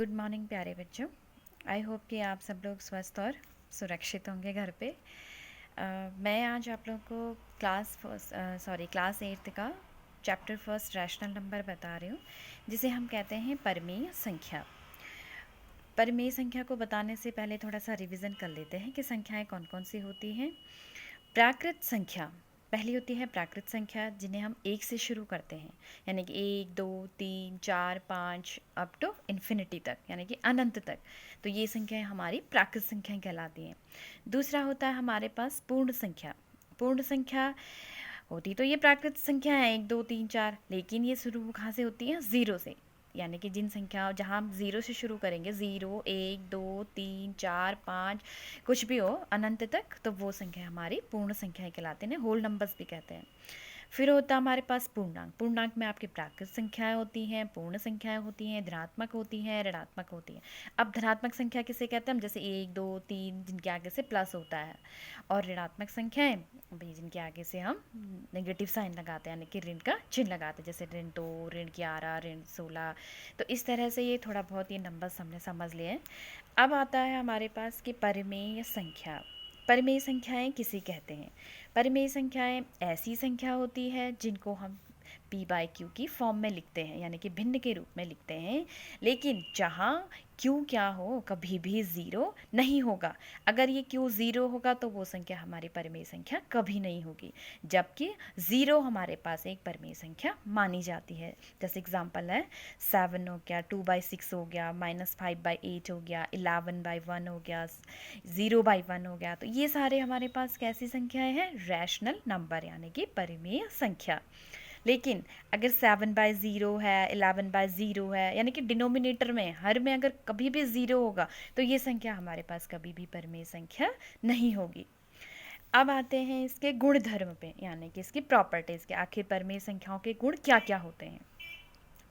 Good morning प्यारे बच्चों। I hope कि आप सब लोग स्वस्थ और सुरक्षित होंगे घर पे। मैं आज आप लोगों को क्लास 8 का चैप्टर फर्स्ट रैशनल नंबर बता रही हूँ, जिसे हम कहते हैं परिमेय संख्या। परिमेय संख्या को बताने से पहले थोड़ा सा रिवीजन कर लेते हैं कि संख्याएं कौन कौन सी होती हैं। प्राकृत संख्या पहली होती है, प्राकृत संख्या जिन्हें हम एक से शुरू करते हैं, यानी कि 1 2 3 4 5 अप टू इन्फिनिटी तक, यानी कि अनंत तक। तो ये संख्याएं हमारी प्राकृत संख्याएं कहलाती हैं। दूसरा होता है हमारे पास पूर्ण संख्या। पूर्ण संख्या होती तो ये प्राकृत संख्या है 1 2 3 4, लेकिन ये शुरू कहाँ से होती है? ज़ीरो से। यानी कि जिन संख्या जहाँ हम ज़ीरो से शुरू करेंगे, 0 1 2 3 4 5 कुछ भी हो अनंत तक, तो वो संख्या हमारी पूर्ण संख्याएं कहलाते हैं, होल नंबर्स भी कहते हैं। फिर होता है हमारे पास पूर्णांक। पूर्णांक में आपकी प्राकृत संख्याएं होती हैं, पूर्ण संख्याएं होती हैं, धनात्मक होती हैं, ऋणात्मक होती हैं। अब धनात्मक संख्या किसे कहते हैं हम? जैसे 1 2 3 जिनके आगे से प्लस होता है, और ऋणात्मक संख्याएं भाई जिनके आगे से हम नेगेटिव साइन लगाते हैं, यानी कि ऋण का चिन्ह लगाते हैं, जैसे ऋण 2 ऋण 11 ऋण 16। तो इस तरह से ये थोड़ा बहुत ये नंबर्स हमने समझ लिए हैं। अब आता है हमारे पास कि परिमेय संख्या। परिमेय संख्याएं किसे कहते हैं? परिमेय संख्याएं ऐसी संख्या होती है जिनको हम p/q की फॉर्म में लिखते हैं, यानी कि भिन्न के रूप में लिखते हैं, लेकिन जहाँ q क्या हो, कभी भी ज़ीरो नहीं होगा। अगर ये q ज़ीरो होगा तो वो संख्या हमारी परिमेय संख्या कभी नहीं होगी, जबकि ज़ीरो हमारे पास एक परिमेय संख्या मानी जाती है। जैसे एग्जांपल है 7 हो गया, 2/6 हो गया, -5/8 हो गया, 11/1 हो गया, 0/1 हो गया। तो ये सारे हमारे पास कैसी संख्याएं हैं? रैशनल नंबर, यानी कि परिमेय संख्या। लेकिन अगर 7/0 है, 11/0 है, यानी कि डिनोमिनेटर में हर में अगर कभी भी ज़ीरो होगा, तो ये संख्या हमारे पास कभी भी परिमेय संख्या नहीं होगी। अब आते हैं इसके गुणधर्म पे, यानी कि इसकी प्रॉपर्टीज़ के। आखिर परिमेय संख्याओं के गुण क्या क्या होते हैं?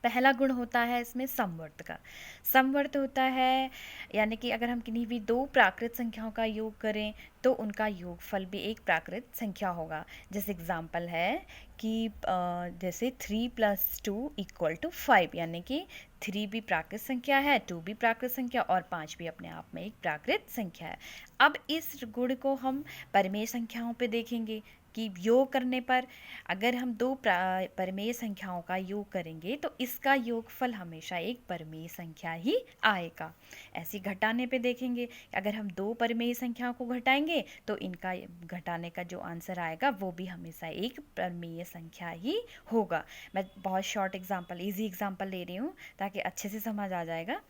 पहला गुण होता है इसमें समवर्त का। समवर्त होता है यानी कि अगर हम किन्हीं भी दो प्राकृत संख्याओं का योग करें तो उनका योगफल भी एक प्राकृत संख्या होगा। जैसे एग्जांपल है कि जैसे 3 + 2 = 5, यानी कि 3 भी प्राकृत संख्या है, 2 भी प्राकृत संख्या, और 5 भी अपने आप में एक प्राकृत संख्या है। अब इस गुण को हम परिमेय संख्याओं पे देखेंगे कि योग करने पर अगर हम दो परिमेय संख्याओं का योग करेंगे तो इसका योगफल हमेशा एक परिमेय संख्या ही आएगा। ऐसे घटाने पे देखेंगे, अगर हम दो परिमेय संख्याओं को घटाएंगे तो इनका घटाने का जो आंसर आएगा वो भी हमेशा एक परिमेय संख्या ही होगा। मैं बहुत शॉर्ट एग्जांपल, इजी एग्जांपल ले रही हूँ ताकि अच्छे से समझ आ जाएगा।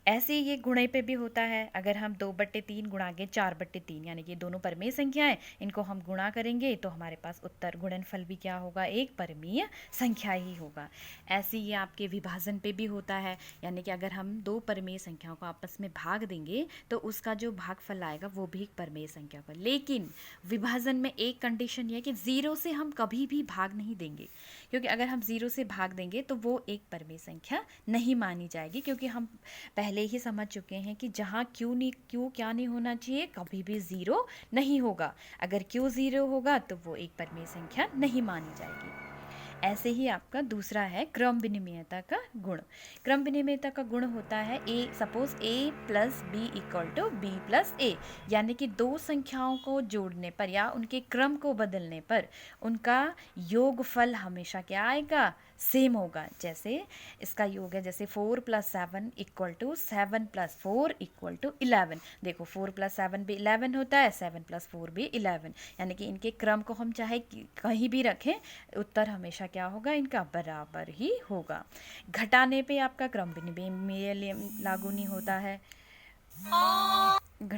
ऐसे ही ये गुणे पे भी होता है। अगर हम 2/3 गुणा के 4/3, यानी कि दोनों परिमेय संख्याएं, इनको हम गुणा करेंगे तो हमारे पास उत्तर गुणनफल भी क्या होगा? एक परिमेय संख्या ही होगा। ऐसे ही आपके विभाजन पे भी होता है, यानी कि अगर हम दो परिमेय संख्याओं को आपस में भाग देंगे तो उसका जो भागफल आएगा वो भी एक परिमेय संख्या होगा। लेकिन विभाजन में एक कंडीशन ये है कि ज़ीरो से हम कभी भी भाग नहीं देंगे, क्योंकि अगर हम ज़ीरो से भाग देंगे तो वो एक परिमेय संख्या नहीं मानी जाएगी, क्योंकि हम पहले ही समझ चुके हैं कि जहाँ क्यू क्या नहीं होना चाहिए, कभी भी ज़ीरो नहीं होगा। अगर क्यू ज़ीरो होगा तो वो एक परिमेय संख्या नहीं मानी जाएगी। ऐसे ही आपका दूसरा है क्रम विनिमेयता का गुण। क्रम विनिमेयता का गुण होता है suppose a + b = b + a, यानी कि दो संख्याओं को जोड़ने पर या उनके क्रम को बदलने पर उनका योगफल हमेशा क्या आएगा? सेम होगा। जैसे इसका योग है, जैसे 4 + 7 = 7 + 4 = 11। देखो 4 + 7 भी 11 होता है, 7 + 4 भी 11, यानी कि इनके क्रम को हम चाहे कहीं भी रखें, उत्तर हमेशा क्या होगा? इनका बराबर ही होगा। घटाने पे आपका क्रम विनिमेय लागू नहीं होता है। घटाने